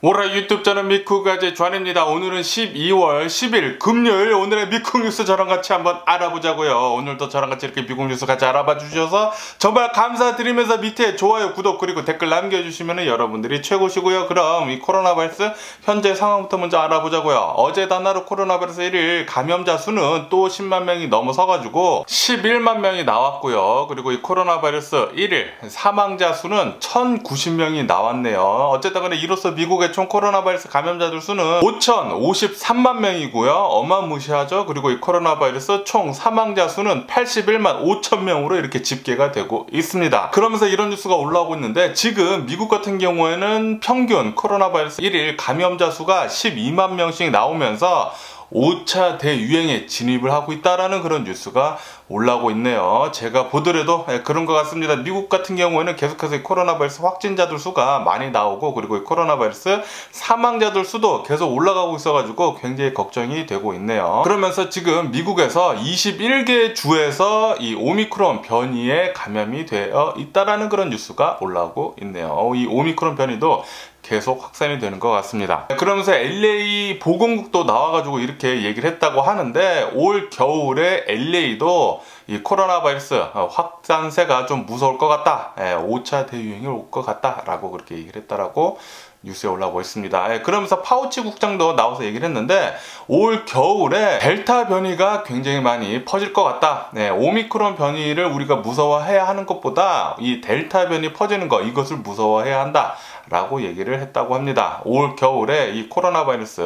올해 유튜브 저는 미쿡아재 주한입니다. 오늘은 12월 10일 금요일, 오늘의 미쿡 뉴스 저랑 같이 한번 알아보자고요. 오늘도 저랑 같이 이렇게 미국 뉴스 같이 알아봐 주셔서 정말 감사드리면서 밑에 좋아요, 구독 그리고 댓글 남겨주시면 여러분들이 최고시고요. 그럼 이 코로나 바이러스 현재 상황부터 먼저 알아보자고요. 어제 단하루 코로나 바이러스 1일 감염자 수는 또 10만 명이 넘어서가지고 11만 명이 나왔고요. 그리고 이 코로나 바이러스 1일 사망자 수는 1090명이 나왔네요. 어쨌든 간에 이로써 미국의 총 코로나 바이러스 감염자들 수는 5053만 명이고요. 어마무시하죠. 그리고 이 코로나 바이러스 총 사망자 수는 81만 5천 명으로 이렇게 집계가 되고 있습니다. 그러면서 이런 뉴스가 올라오고 있는데, 지금 미국 같은 경우에는 평균 코로나 바이러스 1일 감염자 수가 12만 명씩 나오면서 5차 대유행에 진입을 하고 있다라는 그런 뉴스가 올라오고 있네요. 제가 보더라도 그런 것 같습니다. 미국 같은 경우에는 계속해서 이 코로나 바이러스 확진자들 수가 많이 나오고, 그리고 이 코로나 바이러스 사망자들 수도 계속 올라가고 있어가지고 굉장히 걱정이 되고 있네요. 그러면서 지금 미국에서 21개 주에서 이 오미크론 변이에 감염이 되어 있다라는 그런 뉴스가 올라오고 있네요. 이 오미크론 변이도 계속 확산이 되는 것 같습니다. 그러면서 LA 보건국도 나와가지고 이렇게 얘기를 했다고 하는데, 올 겨울에 LA도 이 코로나 바이러스 확산세가 좀 무서울 것 같다, 5차 대유행이 올 것 같다 라고 그렇게 얘기를 했다라고 뉴스에 올라오고 있습니다. 그러면서 파우치 국장도 나와서 얘기를 했는데, 올 겨울에 델타 변이가 굉장히 많이 퍼질 것 같다. 오미크론 변이를 우리가 무서워해야 하는 것보다 이 델타 변이 퍼지는 거, 이것을 무서워해야 한다 라고 얘기를 했다고 합니다. 올 겨울에 이 코로나 바이러스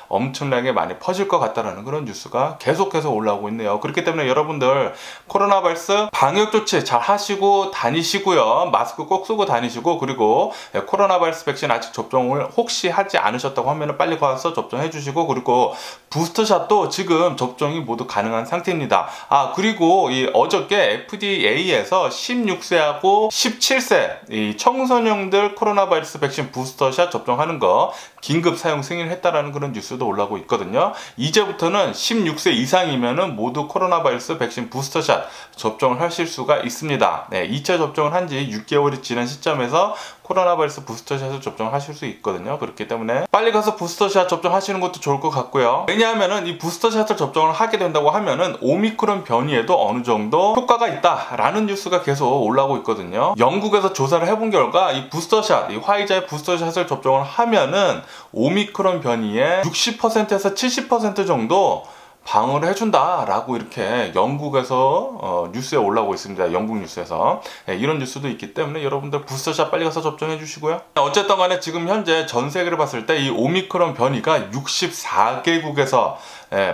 엄청나게 많이 퍼질 것 같다라는 그런 뉴스가 계속해서 올라오고 있네요. 그렇기 때문에 여러분들 코로나 바이러스 방역 조치 잘 하시고 다니시고요. 마스크 꼭 쓰고 다니시고, 그리고 코로나 바이러스 백신 아직 접종을 혹시 하지 않으셨다고 하면 빨리 가서 접종해 주시고, 그리고 부스터샷도 지금 접종이 모두 가능한 상태입니다. 그리고 이 어저께 FDA에서 16세하고 17세 이 청소년들 코로나 바이러스 백신 부스터샷 접종하는 거 긴급 사용 승인을 했다라는 그런 뉴스도 올라오고 있거든요. 이제부터는 16세 이상이면은 모두 코로나 바이러스 백신 부스터샷 접종을 하실 수가 있습니다. 2차 접종을 한 지 6개월이 지난 시점에서 코로나 바이러스 부스터샷을 접종하실 수 있거든요. 그렇기 때문에 빨리 가서 부스터샷 접종하시는 것도 좋을 것 같고요. 왜냐하면은 이 부스터샷을 접종을 하게 된다고 하면은 오미크론 변이에도 어느 정도 효과가 있다라는 뉴스가 계속 올라오고 있거든요. 영국에서 조사를 해본 결과 이 부스터샷, 이 화이자의 부스터샷을 접종을 하면은 오미크론 변이의 60%에서 70% 정도 방어를 해준다 라고 이렇게 영국에서 뉴스에 올라오고 있습니다. 영국 뉴스에서. 이런 뉴스도 있기 때문에 여러분들 부스터샷 빨리 가서 접종해 주시고요. 어쨌든 간에 지금 현재 전 세계를 봤을 때 이 오미크론 변이가 64개국에서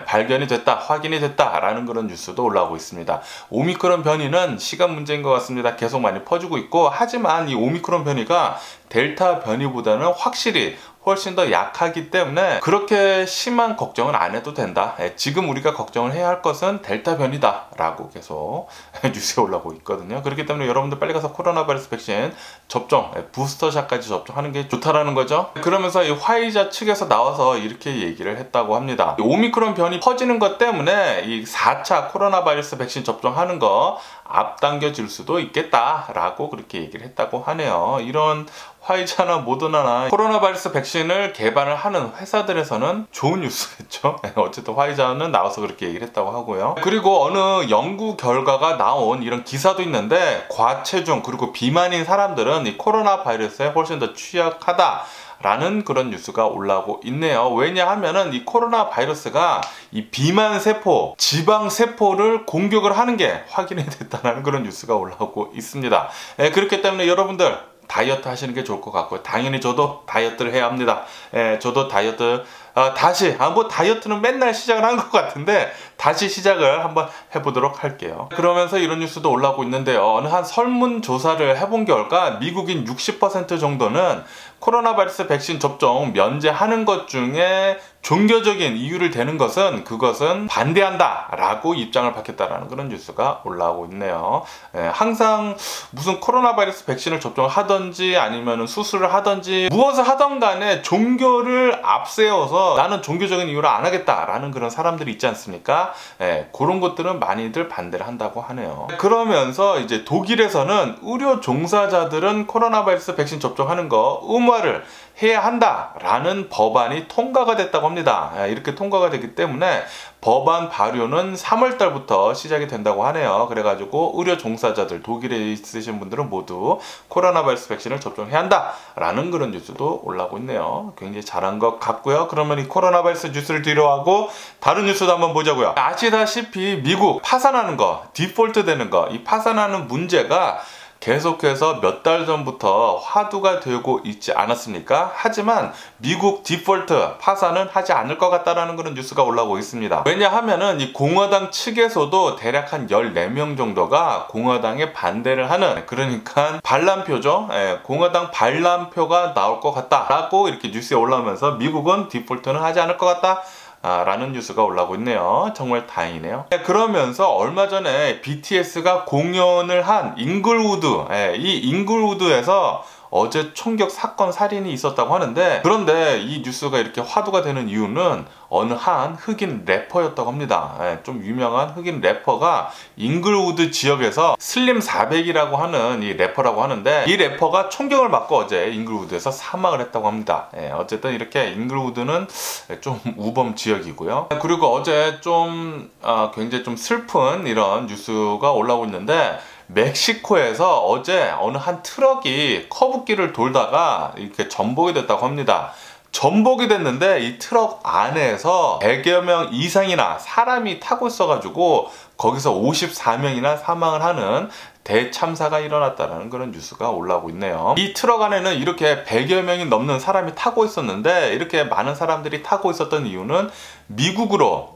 발견이 됐다, 확인이 됐다 라는 그런 뉴스도 올라오고 있습니다. 오미크론 변이는 시간 문제인 것 같습니다. 계속 많이 퍼지고 있고, 하지만 이 오미크론 변이가 델타 변이보다는 확실히 훨씬 더 약하기 때문에 그렇게 심한 걱정은 안 해도 된다. 지금 우리가 걱정을 해야 할 것은 델타 변이다 라고 계속 뉴스에 올라오고 있거든요. 그렇기 때문에 여러분들 빨리 가서 코로나 바이러스 백신 접종, 부스터샷까지 접종하는 게 좋다라는 거죠. 그러면서 이 화이자 측에서 나와서 이렇게 얘기를 했다고 합니다. 오미크론 변이 퍼지는 것 때문에 이 4차 코로나 바이러스 백신 접종하는 거 앞당겨질 수도 있겠다라고 그렇게 얘기를 했다고 하네요. 이런 화이자나 모더나나 코로나 바이러스 백신을 개발을 하는 회사들에서는 좋은 뉴스겠죠. 어쨌든 화이자는 나와서 그렇게 얘기를 했다고 하고요. 그리고 어느 연구 결과가 나온 이런 기사도 있는데, 과체중 그리고 비만인 사람들은 이 코로나 바이러스에 훨씬 더 취약하다 라는 그런 뉴스가 올라오고 있네요. 왜냐하면은 이 코로나 바이러스가 이 비만 세포, 지방 세포를 공격을 하는 게 확인이 됐다는 그런 뉴스가 올라오고 있습니다. 그렇기 때문에 여러분들 다이어트 하시는 게 좋을 것 같고요. 당연히 저도 다이어트를 해야 합니다. 저도 다이어트 다시 뭐 다이어트는 맨날 시작을 한 것 같은데 다시 시작을 한번 해보도록 할게요. 그러면서 이런 뉴스도 올라오고 있는데요. 어느 한 설문조사를 해본 결과 미국인 60% 정도는 코로나 바이러스 백신 접종 면제하는 것 중에 종교적인 이유를 대는 것은 그것은 반대한다 라고 입장을 밝혔다라는 그런 뉴스가 올라오고 있네요. 항상 무슨 코로나 바이러스 백신을 접종하든지 아니면 수술을 하든지 무엇을 하던 간에 종교를 앞세워서 그러면서 나는 종교적인 이유로 안 하겠다라는 그런 사람들이 있지 않습니까? 그런 것들은 많이들 반대를 한다고 하네요. 그러면서 이제 독일에서는 의료 종사자들은 코로나 바이러스 백신 접종하는 거 의무화를 해야 한다라는 법안이 통과가 됐다고 합니다. 이렇게 통과가 됐기 때문에 법안 발효는 3월 달부터 시작이 된다고 하네요. 그래가지고 의료 종사자들, 독일에 있으신 분들은 모두 코로나 바이러스 백신을 접종해야 한다라는 그런 뉴스도 올라오고 있네요. 굉장히 잘한 것 같고요. 그러면 이 코로나 바이러스 뉴스를 뒤로하고 다른 뉴스도 한번 보자고요. 아시다시피 미국 파산하는 거, 디폴트 되는 거, 이 파산하는 문제가 계속해서 몇 달 전부터 화두가 되고 있지 않았습니까? 하지만 미국 디폴트 파산은 하지 않을 것 같다라는 그런 뉴스가 올라오고 있습니다. 왜냐하면은 이 공화당 측에서도 대략 한 14명 정도가 공화당에 반대를 하는, 그러니까 반란표죠. 공화당 반란표가 나올 것 같다라고 이렇게 뉴스에 올라오면서 미국은 디폴트는 하지 않을 것 같다 라는 뉴스가 올라오고 있네요. 정말 다행이네요. 그러면서 얼마 전에 BTS가 공연을 한 잉글우드, 이 잉글우드에서 어제 총격 사건 살인이 있었다고 하는데, 그런데 이 뉴스가 이렇게 화두가 되는 이유는 어느 한 흑인 래퍼였다고 합니다. 좀 유명한 흑인 래퍼가 잉글우드 지역에서 슬림 400이라고 하는 이 래퍼라고 하는데, 이 래퍼가 총격을 맞고 어제 잉글우드에서 사망을 했다고 합니다. 어쨌든 이렇게 잉글우드는 좀 우범 지역이고요. 그리고 어제 좀 굉장히 좀 슬픈 이런 뉴스가 올라오고 있는데, 멕시코에서 어제 어느 한 트럭이 커브길을 돌다가 이렇게 전복이 됐다고 합니다. 전복이 됐는데 이 트럭 안에서 100여 명 이상이나 사람이 타고 있어가지고 거기서 54명이나 사망을 하는 대참사가 일어났다는 그런 뉴스가 올라오고 있네요. 이 트럭 안에는 이렇게 100여 명이 넘는 사람이 타고 있었는데, 이렇게 많은 사람들이 타고 있었던 이유는 미국으로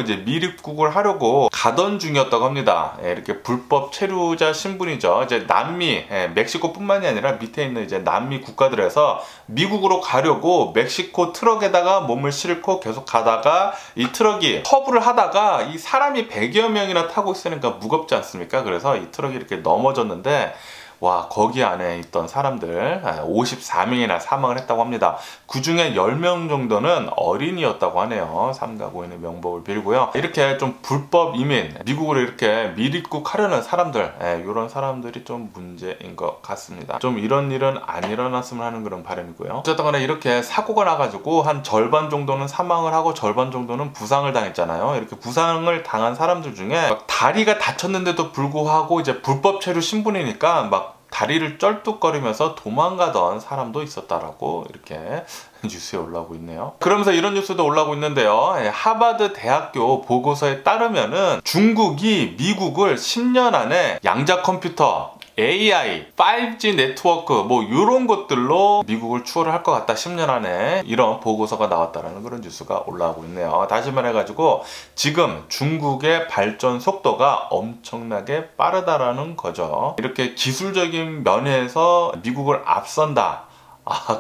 이제 미입국을 하려고 가던 중이었다고 합니다. 이렇게 불법 체류자 신분이죠. 이제 남미, 멕시코뿐만이 아니라 밑에 있는 이제 남미 국가들에서 미국으로 가려고 멕시코 트럭에다가 몸을 싣고 계속 가다가 이 트럭이 커브를 하다가 이 사람이 100여 명이나 타고 있으니까 무겁지 않습니까? 그래서 이 트럭이 이렇게 넘어졌는데, 와, 거기 안에 있던 사람들 54명이나 사망을 했다고 합니다. 그 중에 10명 정도는 어린이였다고 하네요. 삼가 고인의 명복을 빌고요. 이렇게 좀 불법 이민, 미국으로 이렇게 밀입국하려는 사람들, 이런 사람들이 좀 문제인 것 같습니다. 좀 이런 일은 안 일어났으면 하는 그런 바람이고요. 어쨌든 간에 이렇게 사고가 나가지고 한 절반 정도는 사망을 하고 절반 정도는 부상을 당했잖아요. 이렇게 부상을 당한 사람들 중에 막 다리가 다쳤는데도 불구하고 이제 불법 체류 신분이니까 막 다리를 쩔뚝거리면서 도망가던 사람도 있었다라고 이렇게 뉴스에 올라오고 있네요. 그러면서 이런 뉴스도 올라오고 있는데요. 하버드 대학교 보고서에 따르면은 중국이 미국을 10년 안에 양자 컴퓨터, AI, 5G 네트워크 뭐 이런 것들로 미국을 추월을 할 것 같다. 10년 안에 이런 보고서가 나왔다라는 그런 뉴스가 올라오고 있네요. 다시 말해가지고 지금 중국의 발전 속도가 엄청나게 빠르다라는 거죠. 이렇게 기술적인 면에서 미국을 앞선다.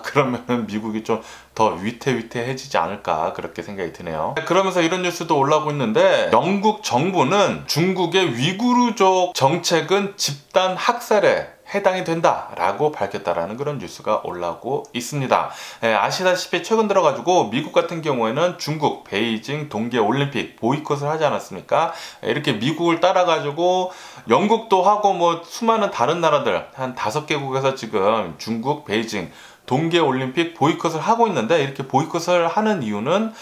그러면 미국이 좀 더 위태위태해지지 않을까 그렇게 생각이 드네요. 그러면서 이런 뉴스도 올라오고 있는데, 영국 정부는 중국의 위구르족 정책은 집단 학살에 해당이 된다라고 밝혔다라는 그런 뉴스가 올라오고 있습니다. 아시다시피 최근 들어가지고 미국 같은 경우에는 중국 베이징 동계올림픽 보이콧을 하지 않았습니까? 이렇게 미국을 따라가지고 영국도 하고 뭐 수많은 다른 나라들 한 5개국에서 지금 중국 베이징 동계올림픽 보이콧을 하고 있는데, 이렇게 보이콧을 하는 이유는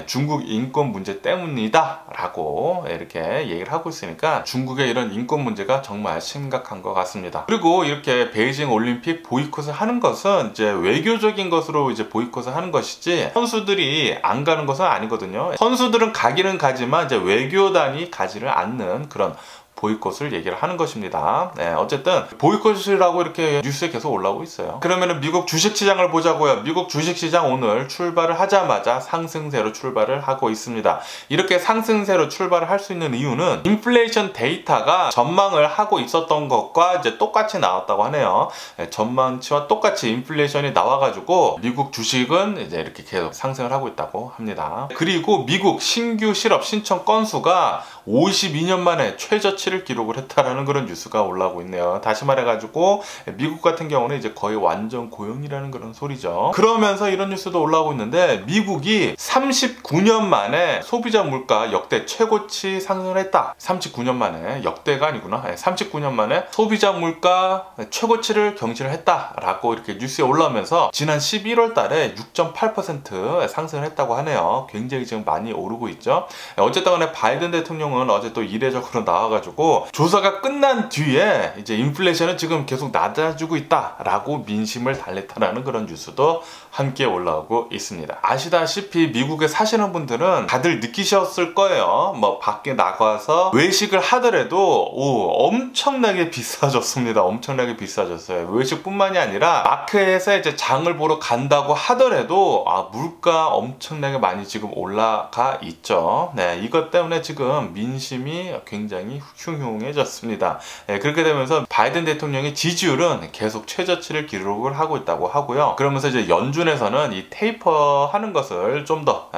중국 인권 문제 때문이다 라고 이렇게 얘기를 하고 있으니까 중국의 이런 인권 문제가 정말 심각한 것 같습니다. 그리고 이렇게 베이징 올림픽 보이콧을 하는 것은 이제 외교적인 것으로 이제 보이콧을 하는 것이지 선수들이 안 가는 것은 아니거든요. 선수들은 가기는 가지만 이제 외교단이 가지를 않는 그런 보이콧을 얘기를 하는 것입니다. 어쨌든 보이콧이라고 이렇게 뉴스에 계속 올라오고 있어요. 그러면은 미국 주식시장을 보자고요. 미국 주식시장 오늘 출발을 하자마자 상승세로 출발을 하고 있습니다. 이렇게 상승세로 출발을 할 수 있는 이유는 인플레이션 데이터가 전망을 하고 있었던 것과 이제 똑같이 나왔다고 하네요. 전망치와 똑같이 인플레이션이 나와가지고 미국 주식은 이제 이렇게 계속 상승을 하고 있다고 합니다. 그리고 미국 신규 실업 신청 건수가 52년 만에 최저치 최저치를 기록을 했다라는 그런 뉴스가 올라오고 있네요. 다시 말해가지고 미국 같은 경우는 이제 거의 완전 고용이라는 그런 소리죠. 그러면서 이런 뉴스도 올라오고 있는데 미국이 39년 만에 소비자 물가 역대 최고치 상승을 했다. 39년 만에, 역대가 아니구나. 39년 만에 소비자 물가 최고치를 경신을 했다라고 이렇게 뉴스에 올라오면서 지난 11월 달에 6.8% 상승을 했다고 하네요. 굉장히 지금 많이 오르고 있죠. 어쨌든 간에 바이든 대통령은 어제 또 이례적으로 나와가지고 조사가 끝난 뒤에 이제 인플레이션은 지금 계속 낮아지고 있다라고 민심을 달랬다라는 그런 뉴스도 함께 올라오고 있습니다. 아시다시피 미국에 사시는 분들은 다들 느끼셨을 거예요. 뭐 밖에 나가서 외식을 하더라도 엄청나게 비싸졌습니다. 엄청나게 비싸졌어요. 외식뿐만이 아니라 마트에서 이제 장을 보러 간다고 하더라도 물가 엄청나게 많이 지금 올라가 있죠. 네, 이것 때문에 지금 민심이 굉장히 흉흉해졌습니다. 네, 그렇게 되면서 바이든 대통령의 지지율은 계속 최저치를 기록을 하고 있다고 하고요. 그러면서 이제 연준에서는 이 테이퍼 하는 것을 좀 더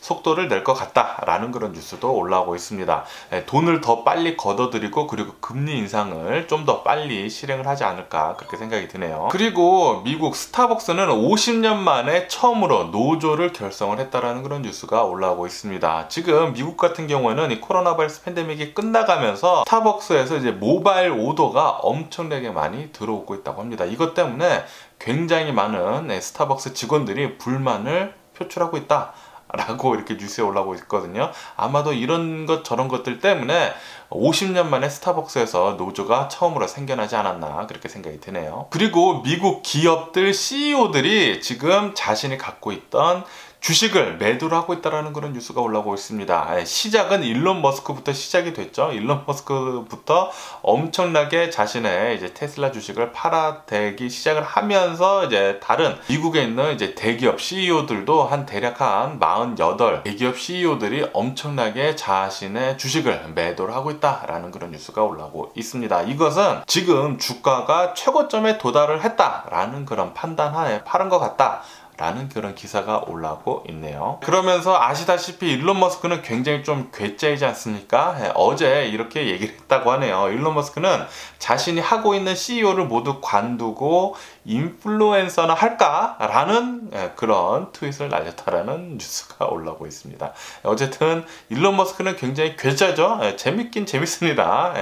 속도를 낼 것 같다라는 그런 뉴스도 올라오고 있습니다. 네, 돈을 더 빨리 걷어들이고 그리고 금리 인상을 좀 더 빨리 실행을 하지 않을까 그렇게 생각이 드네요. 그리고 미국 스타벅스는 50년 만에 처음으로 노조를 결성을 했다라는 그런 뉴스가 올라오고 있습니다. 지금 미국 같은 경우에는 이 코로나 바이러스 팬데믹이 끝나가면서 스타벅스에서 이제 모바일 오더가 엄청나게 많이 들어오고 있다고 합니다. 이것 때문에 굉장히 많은 스타벅스 직원들이 불만을 표출하고 있다 라고 이렇게 뉴스에 올라오고 있거든요. 아마도 이런 것 저런 것들 때문에 50년 만에 스타벅스에서 노조가 처음으로 생겨나지 않았나 그렇게 생각이 드네요. 그리고 미국 기업들 CEO들이 지금 자신이 갖고 있던 주식을 매도를 하고 있다는 그런 뉴스가 올라오고 있습니다. 시작은 일론 머스크부터 시작이 됐죠. 일론 머스크부터 엄청나게 자신의 이제 테슬라 주식을 팔아대기 시작을 하면서 이제 다른 미국에 있는 이제 대기업 CEO들도 대략 한 48 대기업 CEO들이 엄청나게 자신의 주식을 매도를 하고 있다라는 그런 뉴스가 올라오고 있습니다. 이것은 지금 주가가 최고점에 도달을 했다라는 그런 판단하에 팔은 것 같다. 라는 그런 기사가 올라오고 있네요. 그러면서 아시다시피 일론 머스크는 굉장히 좀 괴짜이지 않습니까? 어제 이렇게 얘기를 했다고 하네요. 일론 머스크는 자신이 하고 있는 CEO를 모두 관두고 인플루엔서나 할까? 라는 그런 트윗을 날렸다라는 뉴스가 올라오고 있습니다. 어쨌든 일론 머스크는 굉장히 괴짜죠. 재밌긴 재밌습니다.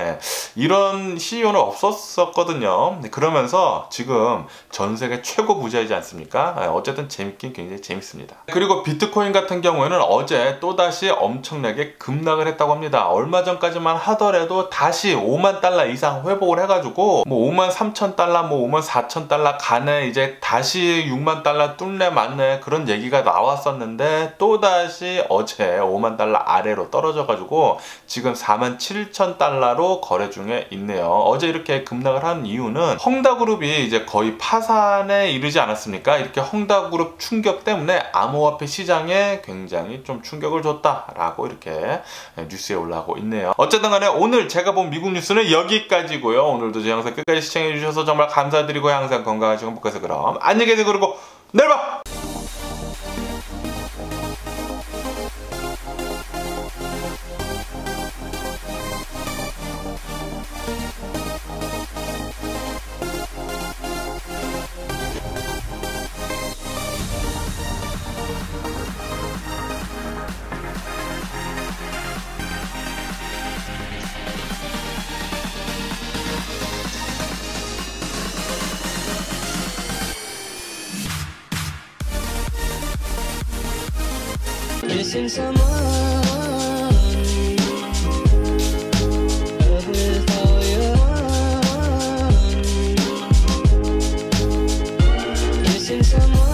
이런 CEO는 없었거든요. 그러면서 지금 전 세계 최고 부자이지 않습니까? 어쨌든 재밌긴 굉장히 재밌습니다. 그리고 비트코인 같은 경우에는 어제 또다시 엄청나게 급락을 했다고 합니다. 얼마 전까지만 하더라도 다시 5만 달러 이상 회복을 해가지고 뭐 5만 3천 달러, 뭐 5만 4천 달러 간에 이제 다시 6만 달러 뚫네 맞네 그런 얘기가 나왔었는데 또다시 어제 5만 달러 아래로 떨어져가지고 지금 4만 7천 달러로 거래 중에 있네요. 어제 이렇게 급락을 한 이유는 헝다그룹이 이제 거의 파산에 이르지 않았습니까? 이렇게 헝다그룹 충격 때문에 암호화폐 시장에 굉장히 좀 충격을 줬다라고 이렇게 뉴스에 올라오고 있네요. 어쨌든 간에 오늘 제가 본 미국 뉴스는 여기까지고요. 오늘도 제 영상 끝까지 시청해 주셔서 정말 감사드리고 항상 건강하시고 행복해서 그럼 안녕히 계세요. 그리고 내일 봐! Missing someone with all your heart. Missing someone.